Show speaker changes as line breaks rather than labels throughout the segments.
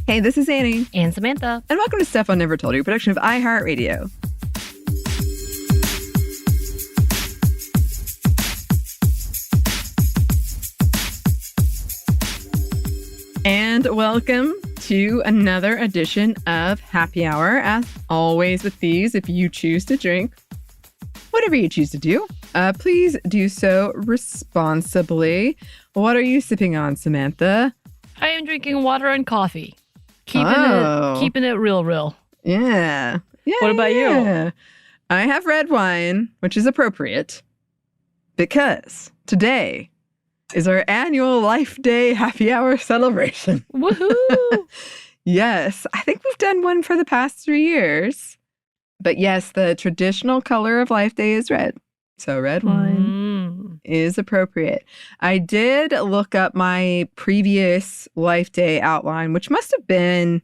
Hey, this is Anney.
And Samantha.
And welcome to Stuff I Never Told You, a production of iHeartRadio. And welcome to another edition of Happy Hour. As always with these, if you choose to drink, whatever you choose to do, please do so responsibly. What are you sipping on, Samantha?
I am drinking water and coffee. Keeping it real.
Yeah.
What about you?
I have red wine, which is appropriate because today is our annual Life Day Happy Hour celebration.
Woohoo!
Yes, I think we've done one for the past 3 years. But yes, the traditional color of Life Day is red. So red wine is appropriate. I did look up my previous Life Day outline, which must have been,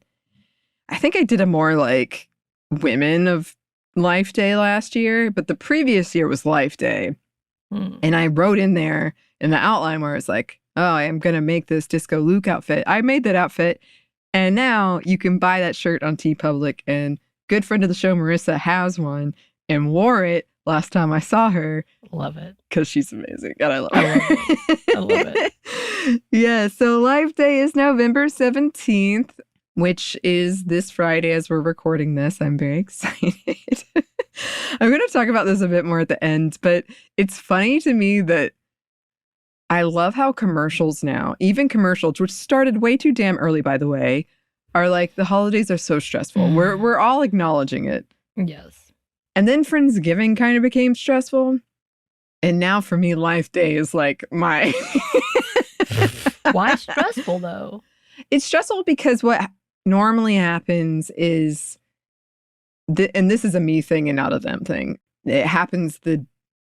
I think I did a more like women of Life Day last year, but the previous year was Life Day. And I wrote in there in the outline where it's like, oh, I am going to make this Disco Luke outfit. I made that outfit. And now you can buy that shirt on TeePublic. And good friend of the show, Marissa, has one and wore it last time I saw her.
Love it.
Because she's amazing. God, I love her.
I love it.
Yeah, so Life Day is November 17th, which is this Friday as we're recording this. I'm very excited. I'm going to talk about this a bit more at the end, but it's funny to me that I love how commercials now, even commercials, which started way too damn early, by the way, are like, the holidays are so stressful. We're all acknowledging it.
Yes.
And then Friendsgiving kind of became stressful. And now for me, Life Day is like my...
Why stressful, though?
It's stressful because what normally happens is, and this is a me thing and not a them thing, it happens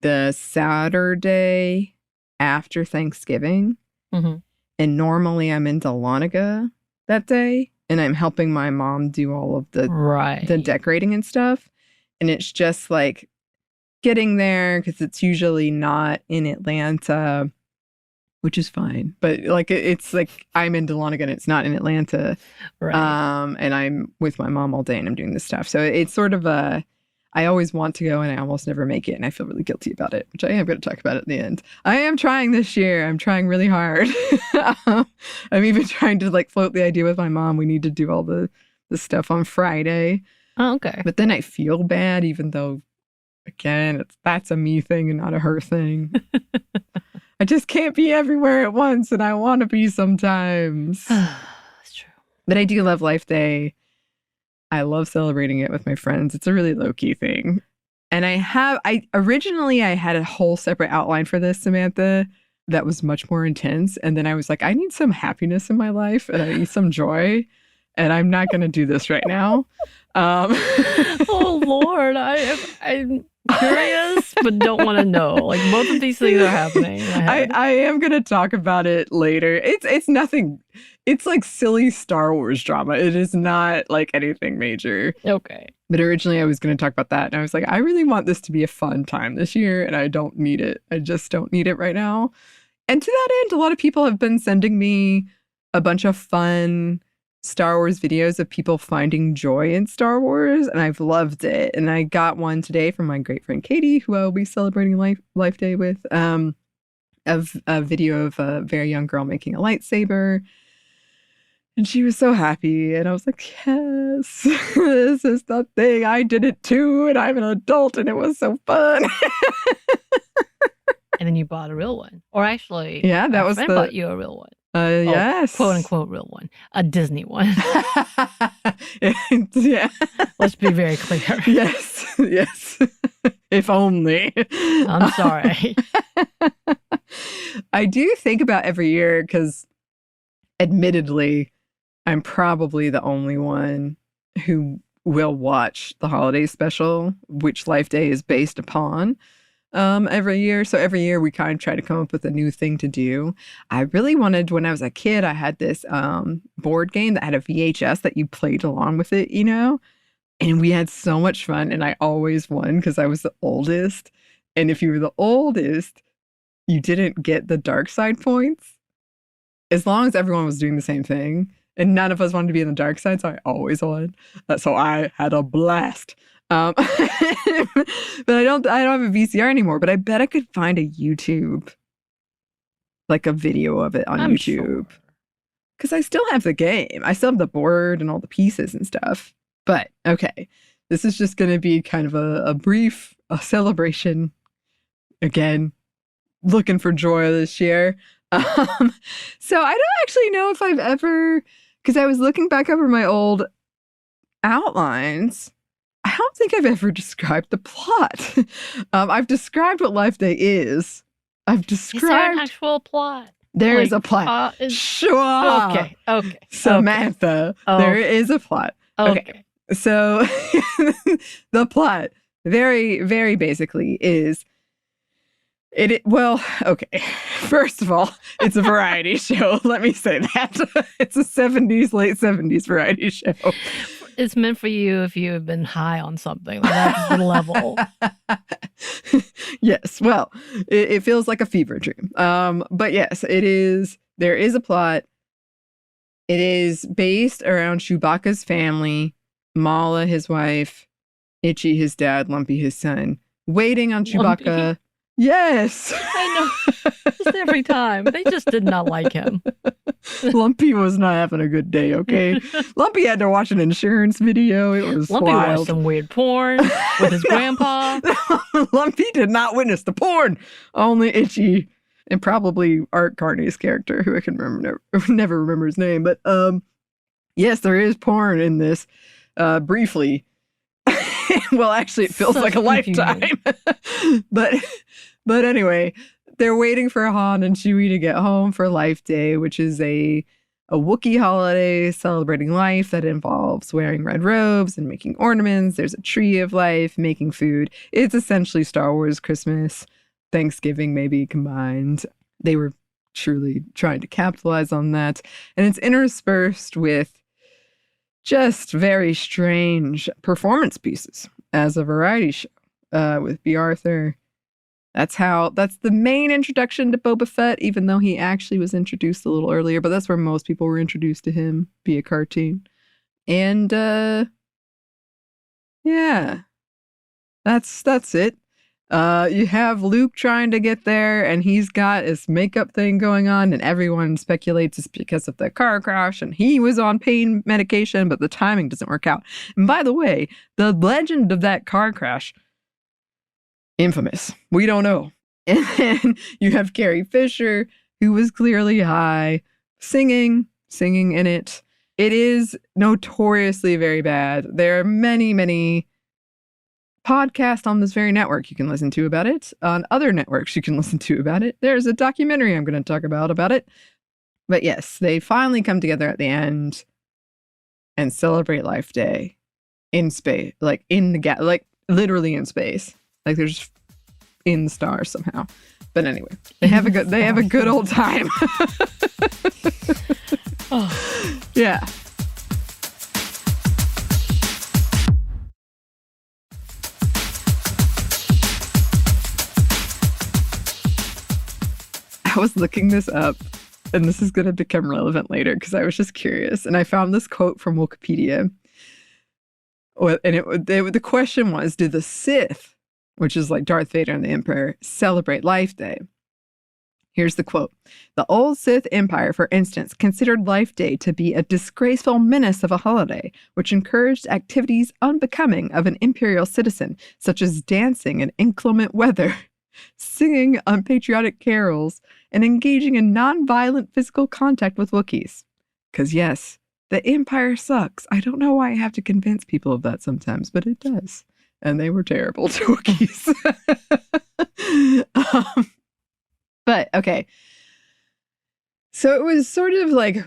the Saturday after Thanksgiving.
Mm-hmm.
And normally I'm in Dahlonega that day. And I'm helping my mom do all of the decorating and stuff. And it's just like getting there because it's usually not in Atlanta, which is fine. But like it's like I'm in Dahlonega and it's not in Atlanta.
Right.
And I'm with my mom all day and I'm doing this stuff. So it's sort of I always want to go and I almost never make it. And I feel really guilty about it, which I am going to talk about at the end. I am trying this year. I'm trying really hard. I'm even trying to like float the idea with my mom. We need to do all the stuff on Friday.
Oh, okay.
But then I feel bad, even though, again, that's a me thing and not a her thing. I just can't be everywhere at once, and I want to be sometimes.
That's true.
But I do love Life Day. I love celebrating it with my friends. It's a really low-key thing. And originally I had a whole separate outline for this, Samantha, that was much more intense. And then I was like, I need some happiness in my life and I need some joy. And I'm not going to do this right now.
Oh, Lord. I'm curious, but don't want to know. Like, both of these things are happening.
I am going to talk about it later. It's nothing. It's like silly Star Wars drama. It is not like anything major.
Okay.
But originally I was going to talk about that. And I was like, I really want this to be a fun time this year. And I don't need it. I just don't need it right now. And to that end, a lot of people have been sending me a bunch of fun Star Wars videos of people finding joy in Star Wars. And I've loved it. And I got one today from my great friend Katie, who I will be celebrating Life Day with, of a video of a very young girl making a lightsaber. And she was so happy. And I was like, yes, this is the thing. I did it too. And I'm an adult and it was so fun.
And then you bought a real one. Or actually,
yeah, that was
I bought you a real one.
Yes.
Quote unquote real one. A Disney one.
Yeah.
Let's be very clear.
Yes. If only.
I'm sorry.
I do think about every year because admittedly, I'm probably the only one who will watch the holiday special, which Life Day is based upon, every year. So every year we kind of try to come up with a new thing to do. I really wanted, when I was a kid, I had this board game that had a VHS that you played along with it, you know? And we had so much fun. And I always won because I was the oldest. And if you were the oldest, you didn't get the dark side points. As long as everyone was doing the same thing. And none of us wanted to be in the dark side, so I always wanted. So I had a blast. But I don't have a VCR anymore, but I bet I could find a YouTube, like a video of it on YouTube. Because I still have the game. I still have the board and all the pieces and stuff. But, okay. This is just going to be kind of a brief celebration. Again, looking for joy this year. So I don't actually know if I've ever... Because I was looking back over my old outlines. I don't think I've ever described the plot. I've described what Life Day is. I've described... Is
there an actual plot?
There is a plot. Sure.
Okay.
Samantha, there is a plot. Okay. So the plot, very, very basically, is... okay. First of all, it's a variety show. Let me say that. It's a late 70s variety show.
It's meant for you if you have been high on something. Like that's the level.
Yes. Well, it feels like a fever dream. But yes, it is. There is a plot. It is based around Chewbacca's family, Mala, his wife, Itchy, his dad, Lumpy, his son, waiting on Chewbacca.
Lumpy.
Yes.
I know. Just every time. They just did not like him.
Lumpy was not having a good day, okay? Lumpy had to watch an insurance video. It was
Lumpy
wild.
watched some weird porn with his grandpa.
Lumpy did not witness the porn. Only Itchy and probably Art Carney's character, who I can never remember his name. But yes, there is porn in this briefly. Well, actually, it feels like a lifetime. But anyway, they're waiting for Han and Chewie to get home for Life Day, which is a Wookiee holiday celebrating life that involves wearing red robes and making ornaments. There's a tree of life, making food. It's essentially Star Wars Christmas, Thanksgiving maybe combined. They were truly trying to capitalize on that. And it's interspersed with just very strange performance pieces as a variety show with B. Arthur. That's the main introduction to Boba Fett, even though he actually was introduced a little earlier, but that's where most people were introduced to him via cartoon. And yeah, that's it. You have Luke trying to get there, and he's got his makeup thing going on, and everyone speculates it's because of the car crash, and he was on pain medication, but the timing doesn't work out. And by the way, the legend of that car crash, infamous. We don't know. And then you have Carrie Fisher, who was clearly high, singing in it. It is notoriously very bad. There are many, many podcasts on this very network you can listen to about it. On other networks you can listen to about it. There's a documentary I'm going to talk about it. But yes, they finally come together at the end and celebrate Life Day in space, like literally in space. Like they're just in the stars somehow. But anyway, they have a good old time.
Oh.
Yeah. I was looking this up, and this is going to become relevant later because I was just curious, and I found this quote from Wikipedia. And the question was, do the Sith, which is like Darth Vader and the Emperor, celebrate Life Day? Here's the quote. The old Sith Empire, for instance, considered Life Day to be a disgraceful menace of a holiday, which encouraged activities unbecoming of an imperial citizen, such as dancing in inclement weather, singing unpatriotic carols, and engaging in non-violent physical contact with Wookiees. Because yes, the Empire sucks. I don't know why I have to convince people of that sometimes, but it does. And they were terrible to Wookiees. But, okay. So it was sort of like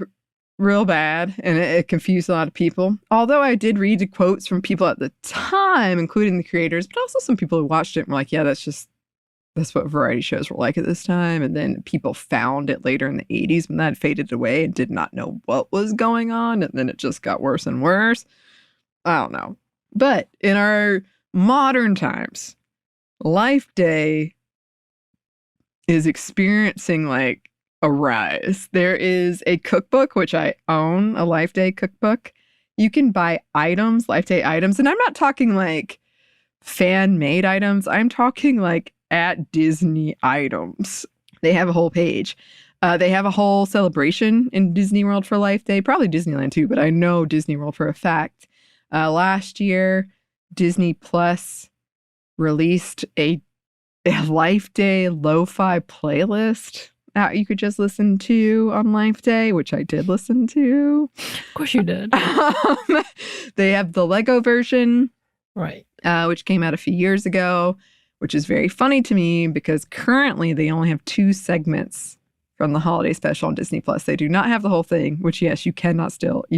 real bad, and it confused a lot of people. Although I did read the quotes from people at the time, including the creators, but also some people who watched it and were like, yeah, that's what variety shows were like at this time. And then people found it later in the 80s when that faded away and did not know what was going on. And then it just got worse and worse. I don't know. But in our modern times, Life Day is experiencing like arise. There is a cookbook, which I own, a Life Day cookbook. You can buy items, Life Day items, and I'm not talking like fan-made items. I'm talking like at Disney items. They have a whole page. They have a whole celebration in Disney World for Life Day, probably Disneyland too, but I know Disney World for a fact. Last year, Disney Plus released a Life Day lo-fi playlist that you could just listen to on Life Day, which I did listen to.
Of course you did.
They have the Lego version,
right,
which came out a few years ago, which is very funny to me because currently they only have 2 segments from the holiday special on Disney Plus. They do not have the whole thing, which yes, you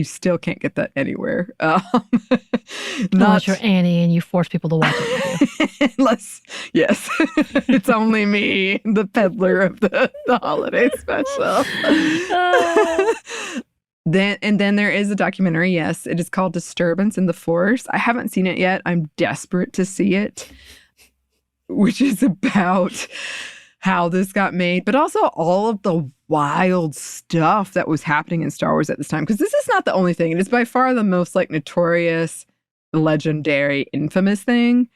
still can't get that anywhere.
Unless you're Anney and you force people to watch it with you.
Unless, yes, it's only me, the peddler of the holiday special. Then there is a documentary. Yes, it is called Disturbance in the Force. I haven't seen it yet. I'm desperate to see it, which is about how this got made, but also all of the wild stuff that was happening in Star Wars at this time. Because this is not the only thing. It is by far the most like notorious, legendary, infamous thing.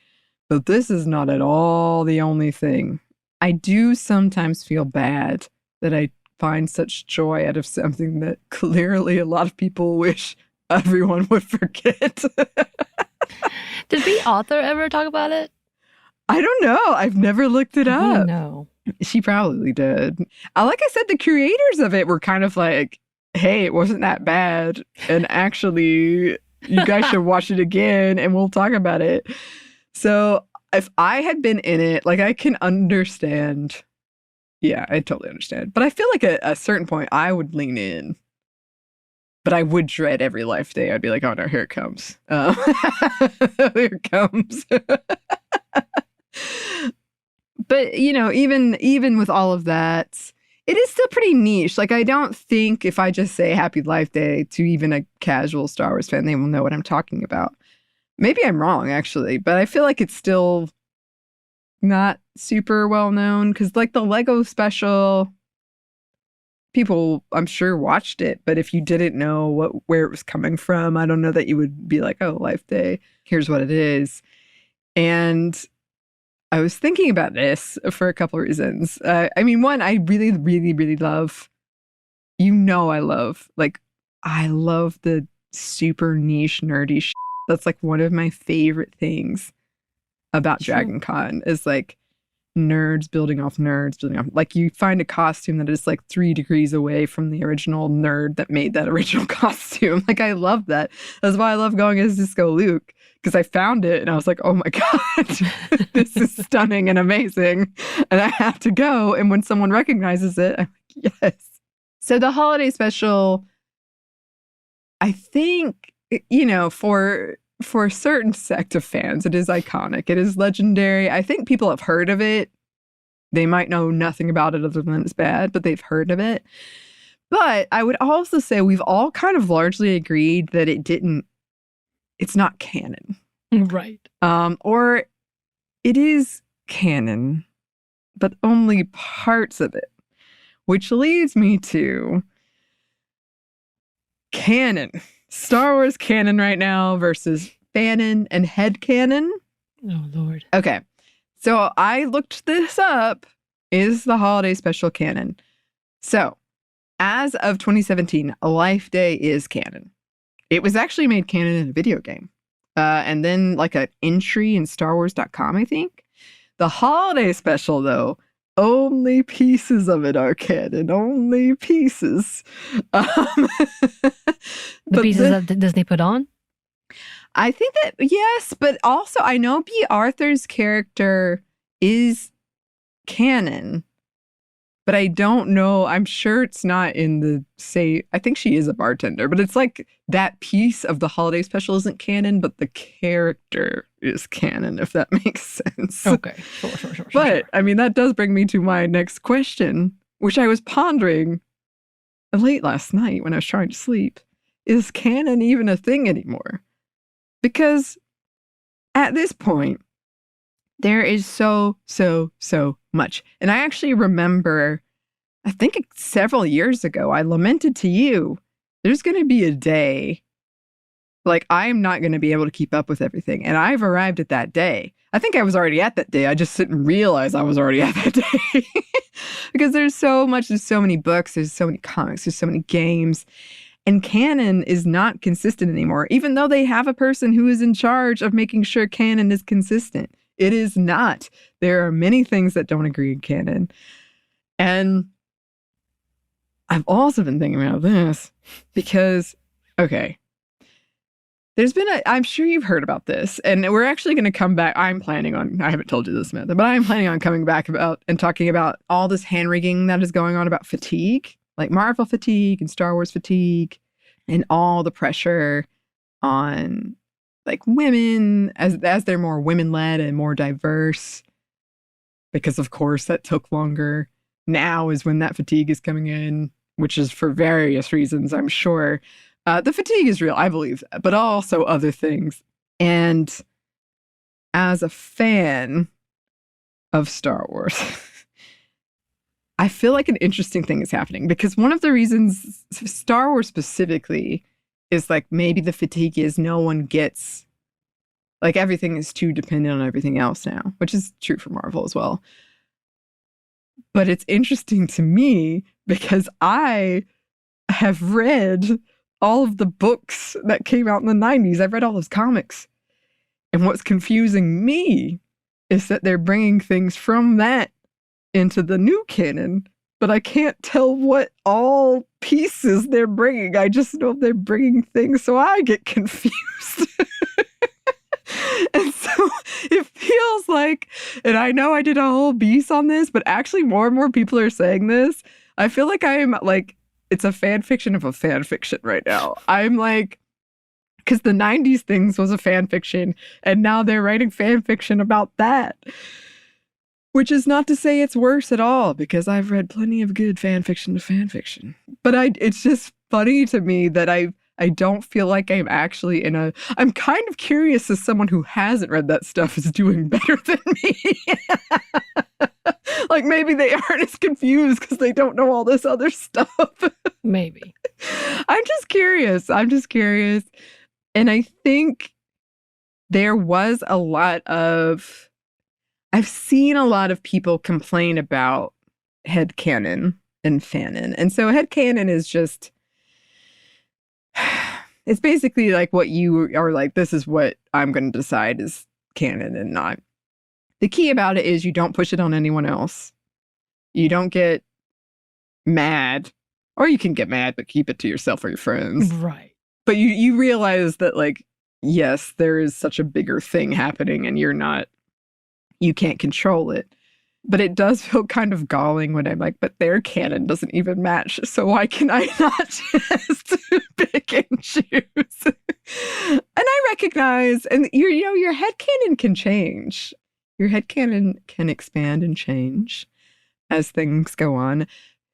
But this is not at all the only thing. I do sometimes feel bad that I find such joy out of something that clearly a lot of people wish everyone would forget.
Did the author ever talk about it?
I don't know. I've never looked it up.
No.
She probably did. Like I said, the creators of it were kind of like, hey, it wasn't that bad. And actually, you guys should watch it again and we'll talk about it. So if I had been in it, like I can understand. Yeah, I totally understand. But I feel like at a certain point, I would lean in. But I would dread every Life Day. I'd be like, oh no, here it comes. Here it comes. But, you know, even with all of that, it is still pretty niche. Like, I don't think if I just say Happy Life Day to even a casual Star Wars fan, they will know what I'm talking about. Maybe I'm wrong, actually, but I feel like it's still not super well known because, like, the Lego special, people, I'm sure, watched it. But if you didn't know where it was coming from, I don't know that you would be like, oh, Life Day, here's what it is. And I was thinking about this for a couple of reasons. I mean, one, I really, really, really love, I love the super niche, nerdy shit. That's like one of my favorite things about Dragon Con is like nerds building off. Like you find a costume that is like 3 degrees away from the original nerd that made that original costume. Like I love that. That's why I love going as Disco Luke. Because I found it and I was like, oh my God, this is stunning and amazing. And I have to go. And when someone recognizes it, I'm like, yes. So the holiday special, I think, you know, for a certain sect of fans, it is iconic. It is legendary. I think people have heard of it. They might know nothing about it other than it's bad, but they've heard of it. But I would also say we've all kind of largely agreed that it's not canon.
Right.
Or it is canon, but only parts of it. Which leads me to canon. Star Wars canon right now versus fanon and headcanon.
Oh, Lord.
Okay. So I looked this up. Is the holiday special canon? So, as of 2017, Life Day is canon. It was actually made canon in a video game. And then like an entry in StarWars.com, I think. The holiday special, though, only pieces of it are canon. Only pieces.
The pieces that Disney put on?
I think that, yes, but also I know B. Arthur's character is canon. But I don't know. I'm sure it's not in I think she is a bartender, but it's like that piece of the holiday special isn't canon, but the character is canon, if that makes sense.
Okay. Sure.
But, I mean, that does bring me to my next question, which I was pondering late last night when I was trying to sleep. Is canon even a thing anymore? Because at this point, there is so much. And I actually remember, I think several years ago, I lamented to you, there's going to be a day, like, I'm not going to be able to keep up with everything. And I've arrived at that day. I think I was already at that day. I just didn't realize I was already at that day. Because there's so many books, there's so many comics, there's so many games. And canon is not consistent anymore, even though they have a person who is in charge of making sure canon is consistent. It is not. There are many things that don't agree in canon. And I've also been thinking about this because, okay, I'm sure you've heard about this, and we're actually going to come back. I haven't told you this, Samantha, but I'm planning on coming back about and talking about all this hand-wringing that is going on about fatigue, like Marvel fatigue and Star Wars fatigue, and all the pressure on like women as they're more women-led and more diverse, because of course that took longer. Now is when that fatigue is coming in, which is for various reasons, I'm sure. The fatigue is real, I believe, but also other things. And as a fan of Star Wars, I feel like an interesting thing is happening, because one of the reasons Star Wars specifically is like maybe the fatigue is no one gets, like everything is too dependent on everything else now, which is true for Marvel as well. But it's interesting to me because I have read all of the books that came out in the 90s. I've read all those comics. And what's confusing me is that they're bringing things from that into the new canon, but I can't tell what all pieces they're bringing. I just know they're bringing things, so I get confused. And so it feels like, and I know I did a whole piece on this, but actually more and more people are saying this. I feel like I'm like, it's a fan fiction of a fan fiction right now. I'm like, because the 90s things was a fan fiction, and now they're writing fan fiction about that. Which is not to say it's worse at all, because I've read plenty of good fan fiction to fan fiction. But it's just funny to me that I don't feel like I'm actually I'm kind of curious as someone who hasn't read that stuff is doing better than me. Like maybe they aren't as confused because they don't know all this other stuff.
Maybe.
I'm just curious. And I think there was I've seen a lot of people complain about headcanon and fanon. And so headcanon is just, it's basically like what you are like, this is what I'm going to decide is canon and not. The key about it is you don't push it on anyone else. You don't get mad, or you can get mad, but keep it to yourself or your friends.
Right.
But you realize that, like, yes, there is such a bigger thing happening and you can't control it. But it does feel kind of galling when I'm like, but their canon doesn't even match. So why can I not just pick and choose? And I recognize, and your headcanon can change. Your headcanon can expand and change as things go on.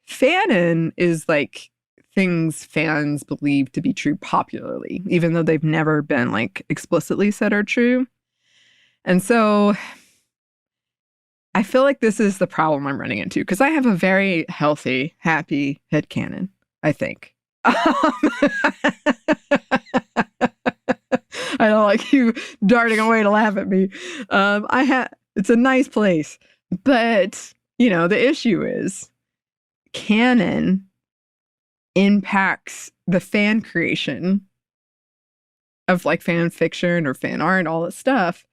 Fanon is like things fans believe to be true popularly, even though they've never been like explicitly said are true. And so I feel like this is the problem I'm running into, because I have a very healthy, happy headcanon, I think. I don't like you darting away to laugh at me. It's a nice place. But, the issue is canon impacts the fan creation of like fan fiction or fan art, all that stuff.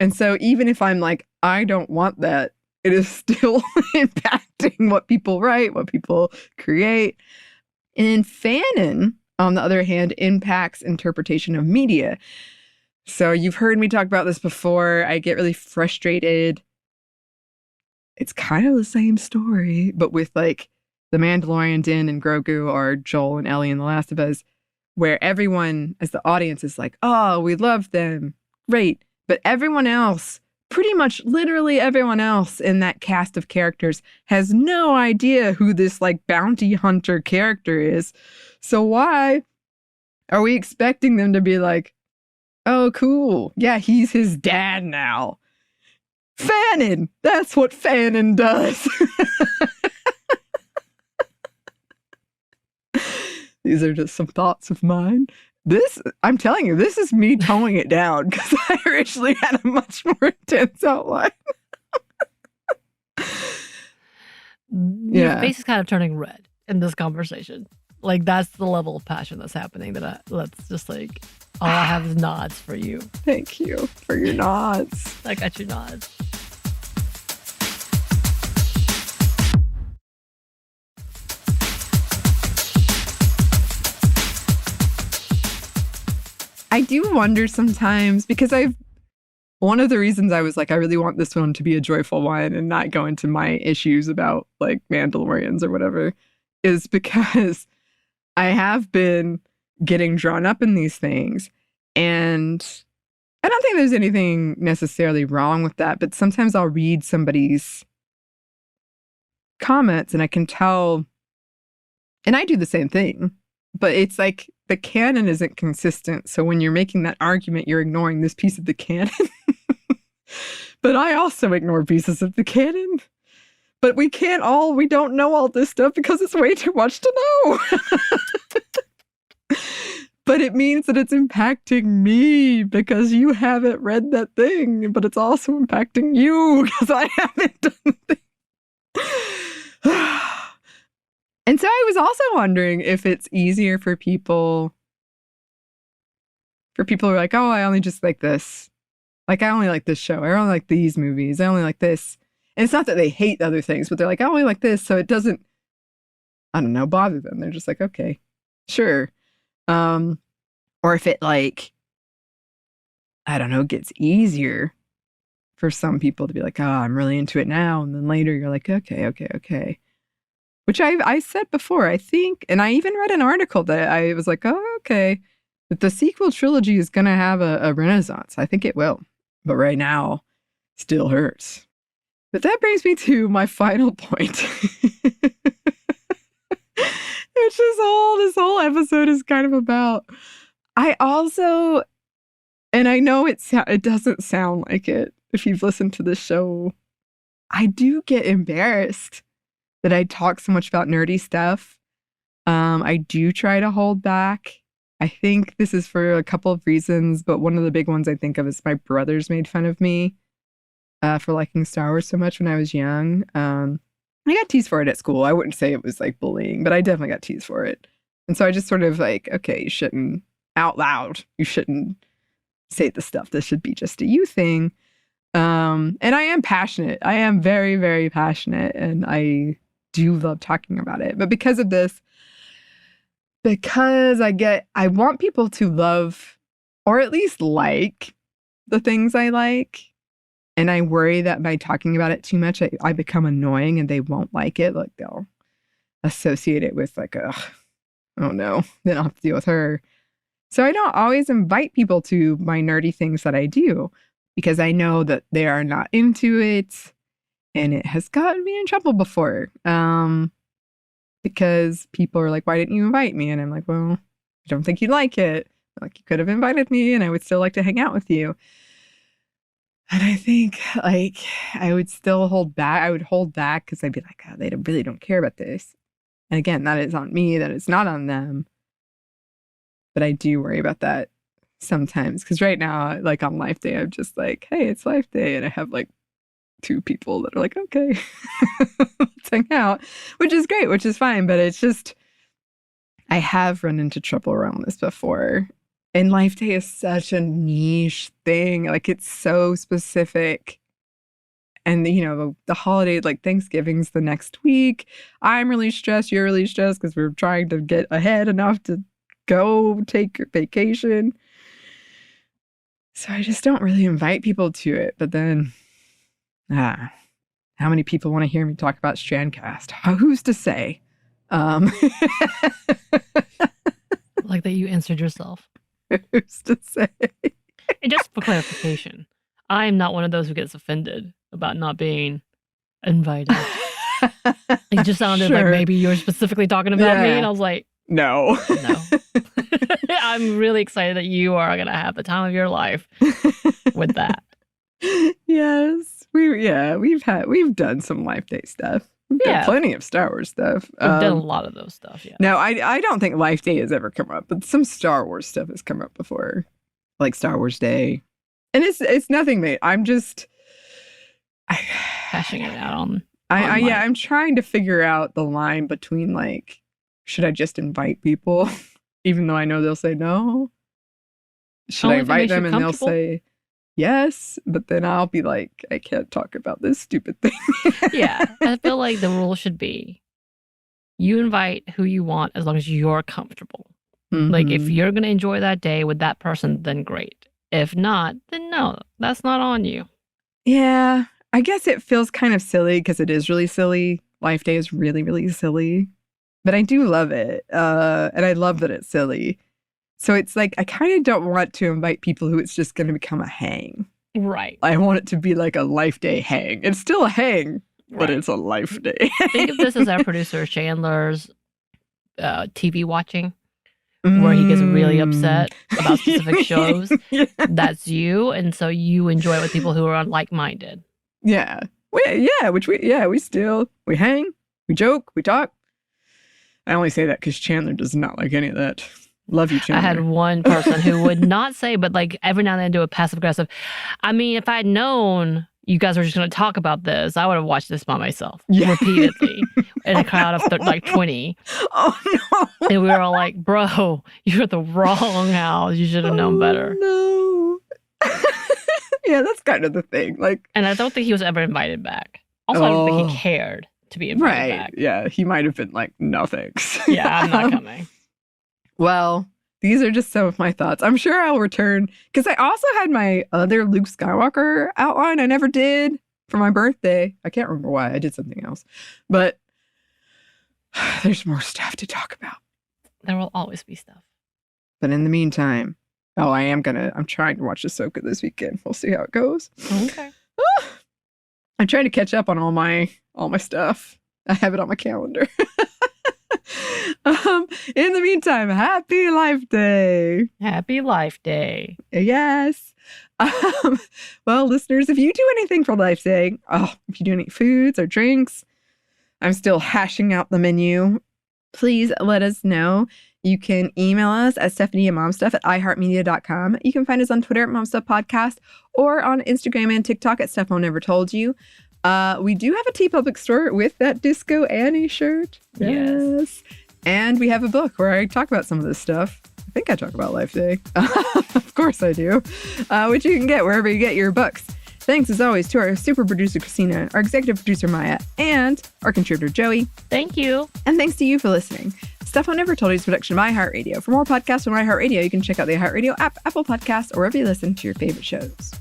And so even if I'm like, I don't want that, it is still impacting what people write, what people create. And fanon, on the other hand, impacts interpretation of media. So you've heard me talk about this before. I get really frustrated. It's kind of the same story, but with like the Mandalorian, Din and Grogu, or Joel and Ellie in The Last of Us, where everyone, as the audience, is like, oh, we love them. Great. But everyone else, pretty much literally everyone else in that cast of characters has no idea who this like bounty hunter character is. So why are we expecting them to be like, oh, cool. Yeah, he's his dad now. Fanon. That's what fanon does. These are just some thoughts of mine. I'm telling you, this is me toning it down because I originally had a much more intense outline.
Your face is kind of turning red in this conversation. Like, that's the level of passion that's happening that's just like, all I have is nods for you.
Thank you for your nods.
I got your nods.
I do wonder sometimes because one of the reasons I was like, I really want this one to be a joyful one and not go into my issues about like Mandalorians or whatever, is because I have been getting drawn up in these things. And I don't think there's anything necessarily wrong with that, but sometimes I'll read somebody's comments and I can tell, and I do the same thing, but it's like the canon isn't consistent. So when you're making that argument, you're ignoring this piece of the canon. But I also ignore pieces of the canon. But we don't know all this stuff because it's way too much to know. But it means that it's impacting me because you haven't read that thing, but it's also impacting you because I haven't done the thing. And so I was also wondering if it's easier for people who are like, oh, I only just like this. Like, I only like this show. I only like these movies. I only like this. And it's not that they hate other things, but they're like, I only like this. So it doesn't, I don't know, bother them. They're just like, okay, sure. Or if it like, I don't know, gets easier for some people to be like, oh, I'm really into it now. And then later you're like, okay. Which I said before, I think, and I even read an article that I was like, oh, okay, that the sequel trilogy is going to have a renaissance. I think it will. But right now, still hurts. But that brings me to my final point. Which this whole episode is kind of about. I also, and I know it doesn't sound like it if you've listened to the show, I do get embarrassed that I talk so much about nerdy stuff. I do try to hold back. I think this is for a couple of reasons, but one of the big ones I think of is my brothers made fun of me for liking Star Wars so much when I was young. I got teased for it at school. I wouldn't say it was like bullying, but I definitely got teased for it. And so I just sort of like, okay, you shouldn't out loud. You shouldn't say the stuff. This should be just a you thing. And I am passionate. I am very, very passionate. And I do love talking about it. But because of this, because I want people to love or at least like the things I like. And I worry that by talking about it too much, I become annoying and they won't like it. Like they'll associate it with like, oh no, then I'll have to deal with her. So I don't always invite people to my nerdy things that I do because I know that they are not into it. And it has gotten me in trouble before. Because people are like, why didn't you invite me? And I'm like, well, I don't think you'd like it. Like, you could have invited me and I would still like to hang out with you. And I think, like, I would still hold back. I would hold back because I'd be like, oh, they really don't care about this. And again, that is on me. That is not on them. But I do worry about that sometimes. Because right now, like, on Life Day, I'm just like, hey, it's Life Day. And I have, like, 2 people that are like, okay, let's hang out, which is great, which is fine. But it's just, I have run into trouble around this before. And Life Day is such a niche thing. Like, it's so specific. And, you know, the holiday, like Thanksgiving's the next week. I'm really stressed. You're really stressed because we're trying to get ahead enough to go take a vacation. So I just don't really invite people to it. But then, how many people want to hear me talk about Strandcast? Who's to say?
Like that you answered yourself.
Who's to say?
And just for clarification, I'm not one of those who gets offended about not being invited. It just sounded like maybe you were specifically talking about me, and I was like,
no.
I'm really excited that you are going to have the time of your life with that.
Yes. We've done some Life Day stuff. We've done plenty of Star Wars stuff.
We've done a lot of those stuff, yeah.
No, I don't think Life Day has ever come up, but some Star Wars stuff has come up before. Like Star Wars Day. And it's nothing, mate. I'm just...
Hashing it out on...
I'm trying to figure out the line between, like, should I just invite people, even though I know they'll say no? Should I invite them and they'll say yes? But then I'll be like, I can't talk about this stupid thing.
Yeah, I feel like the rule should be you invite who you want as long as you're comfortable. Mm-hmm. Like, if you're going to enjoy that day with that person, then great. If not, then no, that's not on you.
Yeah. I guess it feels kind of silly because it is really silly. Life Day is really, really silly. But I do love it. And I love that it's silly. So it's like, I kind of don't want to invite people who it's just going to become a hang.
Right.
I want it to be like a Life Day hang. It's still a hang, but it's a Life Day.
Think of this as our producer Chandler's TV watching, where he gets really upset about specific shows. Yeah. That's you. And so you enjoy it with people who are like-minded.
Yeah. We hang, we joke, we talk. I only say that because Chandler does not like any of that. Love you, Chandler.
I had one person who would not say, but like every now and then do a passive aggressive. I mean, if I'd known you guys were just going to talk about this, I would have watched this by myself repeatedly in a crowd of like 20.
Oh, no.
And we were all like, bro, you're at the wrong house. You should have known better.
No. Yeah, that's kind of the thing. Like,
and I don't think he was ever invited back. Also, I don't think he cared to be invited back.
Yeah, he might have been like, no thanks.
Yeah, I'm not coming.
Well, these are just some of my thoughts. I'm sure I'll return because I also had my other Luke Skywalker outline I never did for my birthday. I can't remember why. I did something else. But there's more stuff to talk about.
There will always be stuff.
But in the meantime, I'm trying to watch Ahsoka this weekend. We'll see how it goes.
Okay.
I'm trying to catch up on all my stuff. I have it on my calendar. In the meantime, happy Life Day.
Happy Life Day.
Yes. Well, listeners, if you do anything for Life Day, if you do any foods or drinks, I'm still hashing out the menu. Please let us know. You can email us at stephanie@momstuff@iheartmedia.com. You can find us on Twitter at momstuffpodcast or on Instagram and TikTok at Steph Mom Never Told You. We do have a TeePublic store with that Disco Anney shirt. Yes. And we have a book where I talk about some of this stuff. I think I talk about Life Day. Of course I do. Which you can get wherever you get your books. Thanks, as always, to our super producer, Christina, our executive producer, Maya, and our contributor, Joey.
Thank you.
And thanks to you for listening. Stuff I Never Told You is a production of iHeartRadio. For more podcasts from iHeartRadio, you can check out the iHeartRadio app, Apple Podcasts, or wherever you listen to your favorite shows.